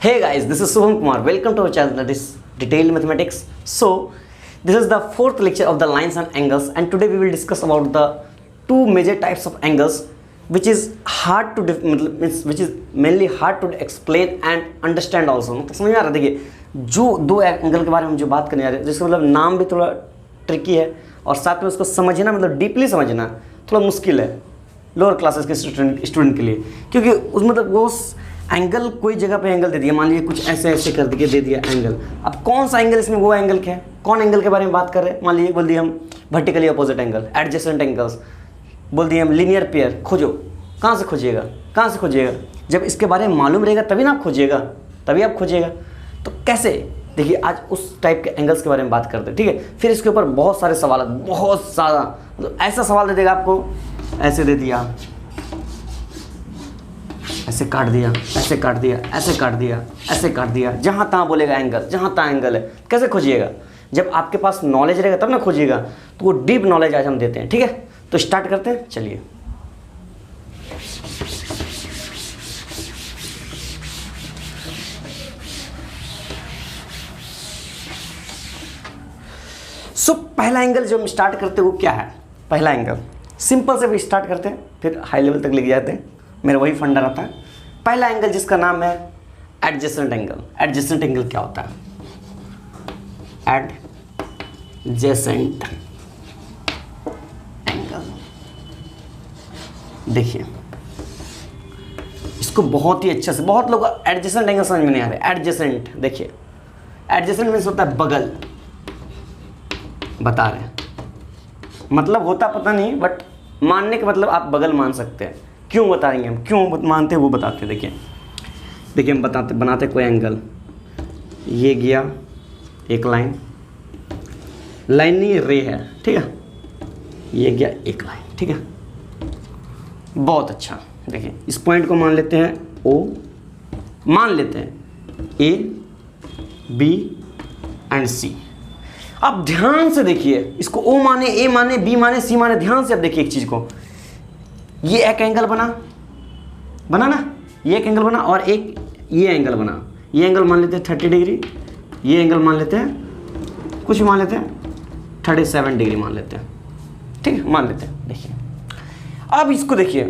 Hey guys, this is Subham Kumar. Welcome to our channel that is Detailed Mathematics. So, this is the fourth lecture of the lines and angles, and today we will discuss about the two major types of angles, which is hard to which is mainly hard to explain and understand also. तो समझ में आ रहा है? देखिए, जो दो angle के बारे में हम जो बात करने जा रहे हैं, जिसका मतलब नाम भी थोड़ा ट्रिकी है और साथ में उसको समझना मतलब डीपली समझना थोड़ा मुश्किल है लोअर क्लासेस के स्टूडेंट के लिए, क्योंकि उस मतलब वो एंगल कोई जगह पे एंगल दे दिया, मान लीजिए कुछ ऐसे ऐसे कर दिए दे दिया एंगल। अब कौन सा एंगल इसमें वो एंगल क्या है, कौन एंगल के बारे में बात कर रहे हैं? मान लीजिए बोल दिए हम vertically opposite angle, adjacent angles, बोल दिए हम लीनियर पेयर, खोजो। कहाँ से खोजिएगा, कहाँ से खोजिएगा? जब इसके बारे में मालूम रहेगा तभी ना आप खोजिएगा, तभी आप खोजिएगा। तो कैसे? देखिए, आज उस टाइप के एंगल्स के बारे में बात करते हैं, ठीक है। फिर इसके ऊपर बहुत सारे सवाल, बहुत सारा, मतलब ऐसा सवाल दे देगा आपको, ऐसे दे दिया, ऐसे काट दिया, ऐसे काट दिया, ऐसे काट दिया, ऐसे काट दिया, जहाँ तहाँ बोलेगा एंगल, जहाँ तहाँ एंगल है। कैसे खोजिएगा? जब आपके पास नॉलेज रहेगा तब ना खोजिएगा। तो वो डीप नॉलेज आज हम देते हैं, ठीक है। तो स्टार्ट करते हैं, चलिए। सो पहला एंगल जो हम स्टार्ट करते हैं वो क्या है? पहला एंगल सिंपल से भी स्टार्ट करते हैं, फिर हाई लेवल तक लेके जाते हैं, मेरा वही फंडा रहता है। पहला एंगल जिसका नाम है एडजेसेंट एंगल। एडजेसेंट एंगल क्या होता है? एडजेसेंट एंगल, देखिए इसको बहुत ही अच्छे से, बहुत लोग एडजेसेंट एंगल समझ में नहीं आ रहे। एडजेसेंट, देखिए एडजेसेंट मीन्स होता है बगल, बता रहे हैं, मतलब होता पता नहीं, बट मानने के मतलब आप बगल मान सकते हैं। क्यों बताएंगे हम, क्यों मानते हैं वो बताते हैं। देखिए हम बनाते कोई एंगल, ये गया एक लाइन नहीं, रे है, ठीक है, ये गया एक लाइन, ठीक है, बहुत अच्छा। देखिए इस पॉइंट को मान लेते हैं ओ, मान लेते हैं ए, बी एंड सी। अब ध्यान से देखिए, इसको ओ माने, ए माने, बी माने, सी माने, ध्यान से अब देखिए एक चीज को, ये एक एंगल बना ना, ये एक एंगल बना, और एक ये एंगल बना। ये एंगल मान लेते हैं 30 डिग्री, ये एंगल मान लेते हैं, कुछ मान लेते हैं 37 डिग्री मान लेते हैं, ठीक है, मान लेते हैं। देखिए अब इसको देखिए,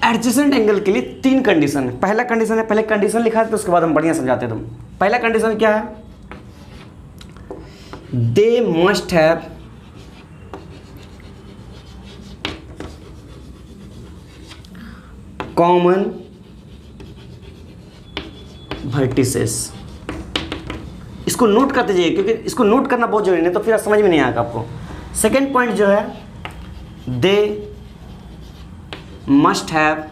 एडजेसेंट एंगल के लिए तीन कंडीशन है। पहला कंडीशन है, पहले कंडीशन लिखा है तो उसके बाद हम बढ़िया समझाते हैं। तुम पहला कंडीशन क्या है? They must have common vertices. इसको नोट करते जाइए, क्योंकि इसको नोट करना बहुत जरूरी है, तो फिर समझ में नहीं आएगा आपको। सेकेंड पॉइंट जो है, they must have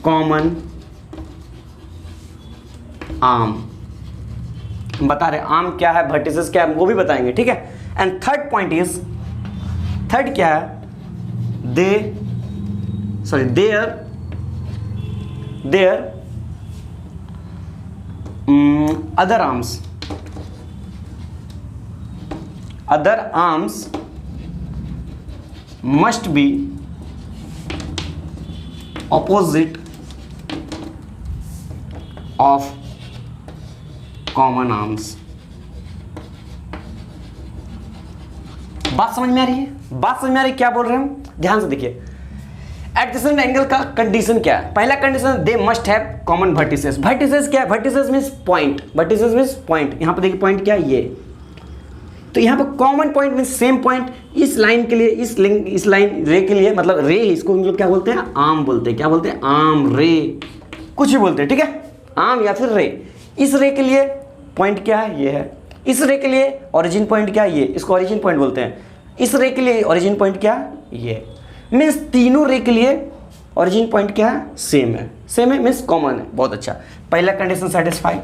common arm. बता रहे आर्म क्या है, वर्टिसेस क्या है, वो भी बताएंगे, ठीक है। And third point is, third क्या है? There other arms must be opposite of common arms। बात समझ में आ रही है? बात समझ में आ रही है? क्या बोल रहे हैं हम? ध्यान से देखिए, एडजेसेंट एंगल का कंडीशन क्या है? पहला condition, they must have common vertices. Vertices क्या है? Vertices means point, vertices means point. यहां पे देखिए पॉइंट क्या है, ये, तो यहां पे common point means same point. इस लाइन के लिए, इस लाइन रे के लिए, मतलब रे, इसको हम लोग क्या बोलते हैं? आर्म बोलते हैं। क्या बोलते हैं? आर्म, रे, कुछ भी बोलते हैं, ठीक है, आर्म या फिर रे। इस रे के लिए पॉइंट क्या है? ये है। इस रे के लिए ओरिजिन पॉइंट क्या है? ये, इसको ओरिजिन पॉइंट बोलते हैं। इस रे के लिए ओरिजिन पॉइंट क्या है? ये। मीन्स तीनों रे के लिए ओरिजिन पॉइंट क्या है? सेम है। सेम है मीन्स कॉमन है। बहुत अच्छा, पहला कंडीशन सेटिस्फाई।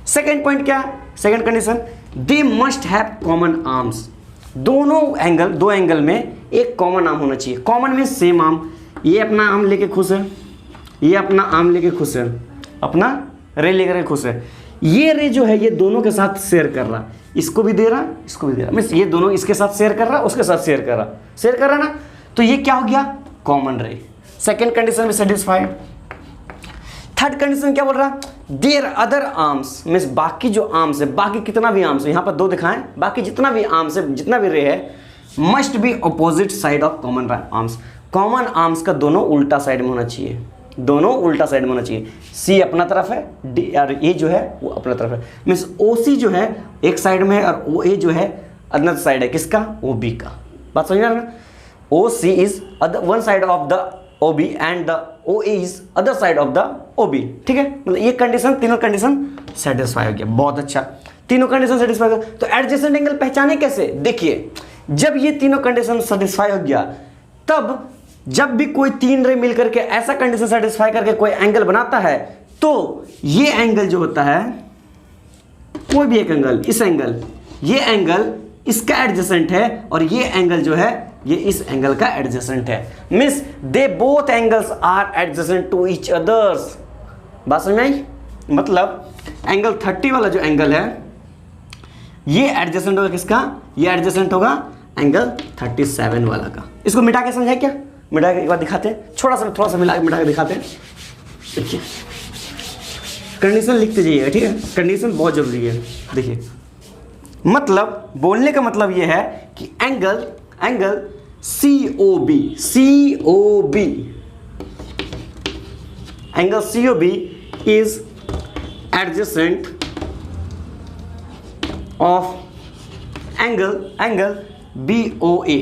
सेकेंड पॉइंट क्या है? Second condition, they must have common arms. दोनों एंगल, दो एंगल में एक कॉमन आर्म होना चाहिए। Common means same arm. ये अपना आर्म लेके खुश है, ये अपना आर्म लेके खुश है, अपना रे लेकर खुश है। ये रे जो है ये दोनों के साथ शेयर कर रहा, इसको भी दे रहा, इसको भी दे रहा, मीन्स ये दोनों इसके साथ शेयर कर रहा, उसके साथ शेयर कर रहा ना, तो ये क्या हो गया? कॉमन रे। सेकेंड कंडीशन भी सेटिस्फाइड। थर्ड कंडीशन क्या बोल रहा है, देयर अदर आर्म्स मीन्स बाकी जो आर्म्स है, बाकी कितना भी आर्म्स है, यहाँ पर 2 दिखाएं, बाकी जितना भी आर्म्स है, जितना भी रे है, must be opposite side of common arms. Common arms का दोनों उल्टा साइड में होना चाहिए, दोनों उल्टा साइड में होना चाहिए। सी अपना तरफ है, डी और ए जो है वो अपना तरफ है, मीन्स ओ सी जो है एक साइड में है और ओ ए जो है अदर साइड है, किसका, ओ बी का। बात समझ में आ रहा है, O C is one side of the O B and the O A is other side of the O B. ठीक है, मतलब ये कंडीशन, तीनों कंडीशन सेटिस्फाई हो गया। बहुत अच्छा, तीनों कंडीशन सेटिस्फाई हो गया। तो एडजेसेंट एंगल पहचाने कैसे, देखिए जब ये तीनों कंडीशन सेटिस्फाई हो गया, तब जब भी कोई 3 रे मिलकर के ऐसा कंडीशन सेटिस्फाई करके कोई एंगल बनाता है, तो ये एंगल जो होता है, कोई भी एक एंगल, इस एंगल, ये एंगल इसका एडजेसेंट है और ये एंगल जो है ये इस एंगल का एडजेसेंट है। Means they both angles are adjacent to each others. बात समझ में आई, मतलब एंगल 30 वाला जो एंगल है ये एडजेसेंट होगा किसका, ये एडजेसेंट होगा एंगल 37 वाला का। इसको मिटा के समझाए क्या, मिटा के एक बार दिखाते हैं, थोड़ा सा मिला के मिटा के दिखाते हैं। देखिए कंडीशन लिखते जाइएगा, ठीक है, कंडीशन बहुत जरूरी है। देखिए मतलब बोलने का मतलब ये है कि angle COB angle COB is adjacent of angle BOA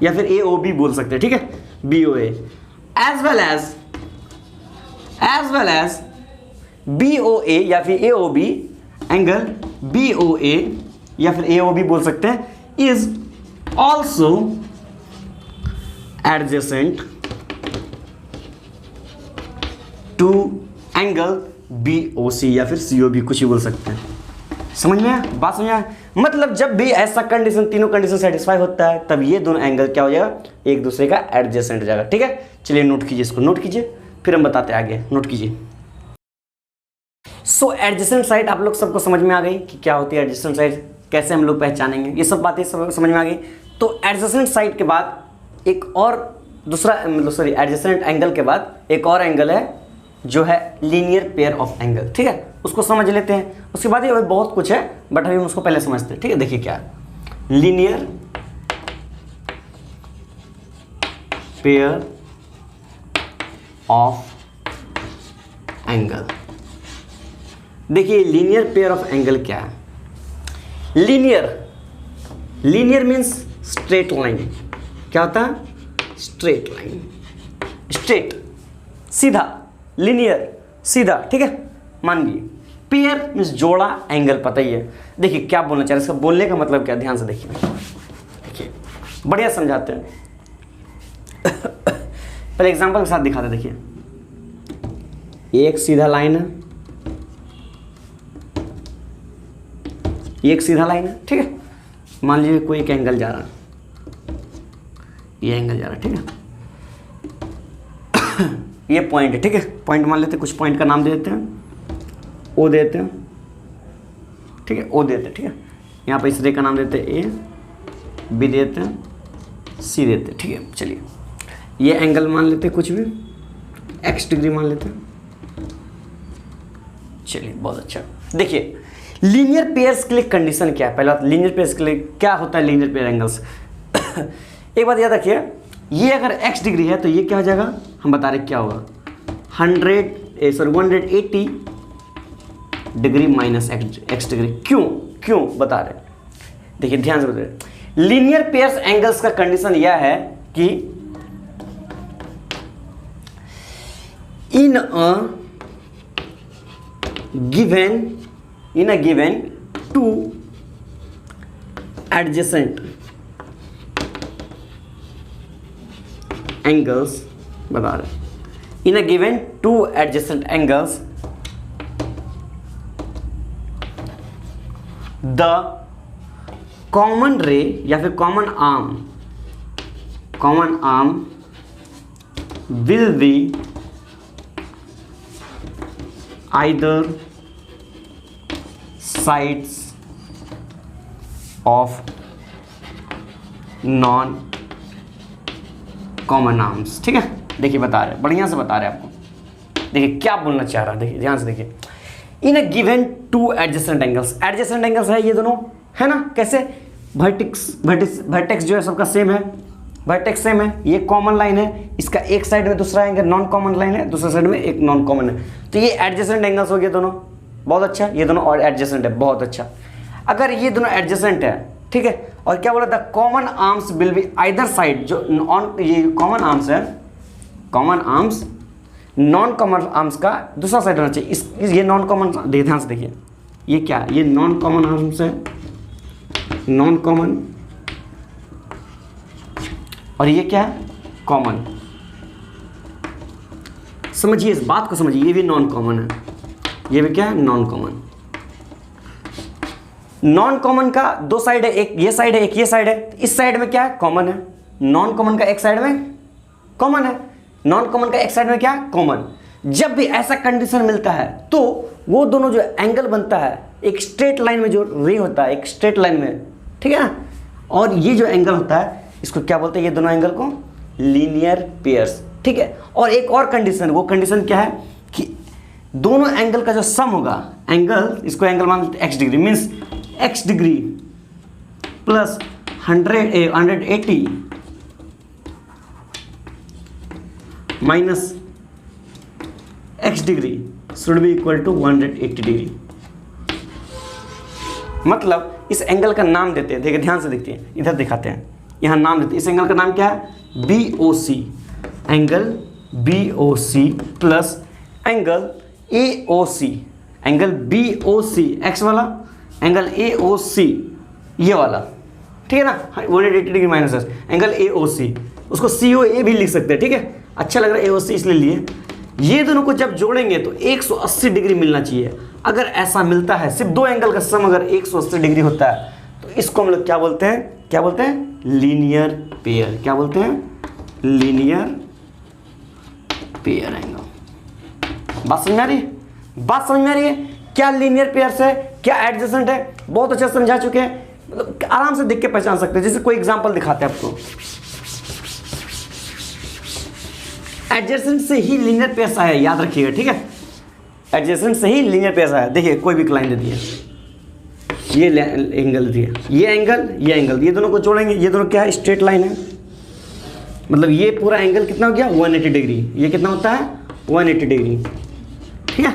या फिर AOB बोल सकते हैं, ठीक है, BOA as well as BOA या फिर AOB, एंगल BOA या फिर AOB बोल सकते हैं, is also adjacent to angle BOC या फिर COB, कुछ ही बोल सकते हैं। समझ में आया, बात समझ में आया, मतलब जब भी ऐसा कंडीशन, तीनों कंडीशन सेटिस्फाई होता है, तब ये दोनों एंगल क्या हो जाएगा, एक दूसरे का एडजेसेंट हो जाएगा। ठीक है, चलिए नोट कीजिए, इसको नोट कीजिए, फिर हम बताते हैं आगे, नोट कीजिए। सो एडजेसेंट साइड आप लोग सबको समझ में आ गई कि क्या होती है एडजेसेंट साइड, कैसे हम लोग पहचानेंगे, ये सब बातें सब समझ में आ गई। तो एडजेसेंट साइड के बाद एक और दूसरा, मतलब सॉरी, एडजेसेंट एंगल के बाद एक और एंगल है जो है लीनियर पेयर ऑफ एंगल। ठीक है, उसको समझ लेते हैं, उसके बाद ये बहुत कुछ है बट अभी हम उसको पहले समझते हैं। ठीक है, देखिए क्या है लीनियर पेयर ऑफ एंगल। देखिए लीनियर पेयर ऑफ एंगल क्या है, लीनियर मीन्स स्ट्रेट लाइन। क्या होता है, स्ट्रेट लाइन, स्ट्रेट, सीधा, लीनियर, सीधा। ठीक है, मान लीजिए पेयर मीन्स जोड़ा, एंगल पता ही है। देखिए क्या बोलना चाह रहे हैं, इसका बोलने का मतलब क्या, ध्यान से देखिए, देखिए बढ़िया समझाते हैं। पहले एग्जांपल के साथ दिखाते हैं। देखिए एक सीधा लाइन है, एक सीधा लाइन है, ठीक है, मान लीजिए कोई एक एंगल जा रहा है, ये एंगल जा रहा है, ठीक है, ये पॉइंट है, ठीक है, पॉइंट मान लेते हैं, कुछ पॉइंट का नाम दे देते हैं, ओ देते हैं, ठीक है, ओ देते हैं, ठीक है, यहाँ पर इस रे का नाम देते हैं ए, बी देते हैं, सी देते हैं। ठीक है, चलिए ये एंगल मान लेते हैं, कुछ भी x डिग्री मान लेते हैं। चलिए बहुत अच्छा, देखिए लीनियर पेयर्स के लिए कंडीशन क्या है, पहला लीनियर पेयर्स के लिए क्या होता है, लीनियर पेयर एंगल्स। एक बात याद रखिए, ये अगर x डिग्री है तो ये क्या हो जाएगा, हम बता रहे क्या होगा, 180 डिग्री माइनस x डिग्री। क्यों बता रहे, देखिए ध्यान से बताइए। लीनियर पेयर्स एंगल्स का कंडीशन यह है कि in a given two adjacent angles, बता रहे, in a given two adjacent angles the common ray या फिर common arm will be either sides of non common arms. ठीक है, देखिए बता रहे, बढ़िया से बता रहे आपको। देखिए क्या बोलना चाह रहा है, देखिए ध्यान से देखिए। In a given two adjacent angles, adjacent angles है ये दोनों, है ना, कैसे, वर्टेक्स जो है सबका सेम है, वर्टेक्स सेम है, ये कॉमन लाइन है, इसका एक साइड में दूसरा एंगल नॉन कॉमन लाइन है, दूसरे साइड में एक नॉन कॉमन है, तो ये एडजेसेंट एंगल्स हो गए दोनों, बहुत अच्छा, ये दोनों और एडजेसेंट है, बहुत अच्छा। अगर ये दोनों एडजेसेंट है, ठीक है, और क्या बोला था, common arms will be either side, जो ऑन ये कॉमन आर्म्स है, common arms non common arms का दूसरा साइड होना चाहिए। इस ये नॉन कॉमन, ध्यान से देखिए, ये क्या है, ये नॉन कॉमन आर्म्स है, नॉन कॉमन, और ये क्या है, कॉमन। समझिए इस बात को, समझिए, ये भी नॉन कॉमन है, ये भी क्या है, नॉन कॉमन। नॉन कॉमन का दो साइड है, एक ये साइड है, एक ये साइड है, इस साइड में क्या है, कॉमन है, नॉन कॉमन का एक साइड में कॉमन है, नॉन कॉमन का एक साइड में क्या है, कॉमन। जब भी ऐसा कंडीशन मिलता है तो वो दोनों जो एंगल बनता है एक स्ट्रेट लाइन में जो रे होता है, एक स्ट्रेट लाइन में, ठीक है ना, और ये जो एंगल होता है इसको क्या बोलते हैं, ये दोनों एंगल को लीनियर पेयर्स। ठीक है, और एक और कंडीशन, वो कंडीशन क्या है कि दोनों एंगल का जो सम होगा, एंगल, इसको एंगल मान लेते हैं x degree, means x degree plus 180 minus x degree should be equal to 180 degree. मतलब इस एंगल का नाम देते हैं, देखिए ध्यान से देखते हैं, इधर दिखाते हैं, यहाँ नाम देते हैं, इस एंगल का नाम क्या है, BOC, angle BOC plus angle AOC, angle BOC x वाला, एंगल AOC ये वाला, ठीक है ना, 180 डिग्री माइनस एंगल AOC, उसको COA भी लिख सकते हैं। ठीक है, अच्छा लग रहा है AOC इसलिए लिए। ये दोनों को जब जोड़ेंगे तो 180 डिग्री मिलना चाहिए। अगर ऐसा मिलता है, सिर्फ दो एंगल का सम अगर 180 डिग्री होता है तो इसको हम लोग क्या बोलते हैं, क्या बोलते हैं, लीनियर पेयर। क्या बोलते हैं, लीनियर पेयर एंगल। बात समझ में आ रही है, बात समझ में आ रही है, क्या लीनियर पेयर्स है, क्या एडजेसेंट है, बहुत अच्छा समझा चुके हैं, मतलब आराम से देख के पहचान सकते हैं। जैसे कोई एग्जांपल दिखाते हैं आपको, एडजेसेंट से ही लीनियर पेयर्स आया, याद रखिएगा, ठीक है, एडजेसेंट से ही लीनियर पेयर्स आया। देखिए कोई भी लाइन दे दी है, ये एंगल दिया, ये एंगल, ये एंगल, ये दोनों को जोड़ेंगे, ये दोनों क्या है, स्ट्रेट लाइन है, मतलब ये पूरा एंगल कितना हो गया, 180 डिग्री, ये कितना होता है, 180 डिग्री। ठीक है,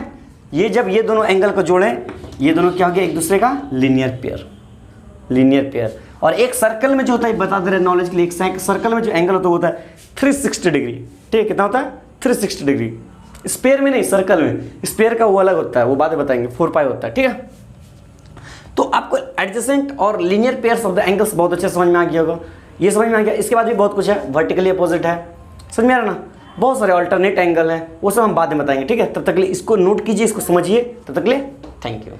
ये जब ये दोनों एंगल को जोड़ें, ये दोनों क्या हो गया, एक दूसरे का लीनियर पेयर, लीनियर पेयर। और एक सर्कल में जो होता है, बता दे रहे नॉलेज के लिए, एक सर्कल में जो एंगल होता है 360 डिग्री। ठीक है, कितना होता है, 360 डिग्री। स्पेयर में नहीं, सर्कल में, स्पेयर का वो अलग होता है, वो बातें बताएंगे, 4 पाई होता है। ठीक है, तो आपको एडजेसेंट और linear pairs of the angles बहुत अच्छे समझ में आ गया होगा, ये समझ में आ गया। इसके बाद भी बहुत कुछ है, वर्टिकली अपोजिट है, समझ में आ रहा ना, बहुत सारे अल्टरनेट एंगल हैं, वो सब हम बाद में बताएंगे। ठीक है, तब तक के लिए इसको नोट कीजिए, इसको समझिए, तब तक के लिए थैंक यू।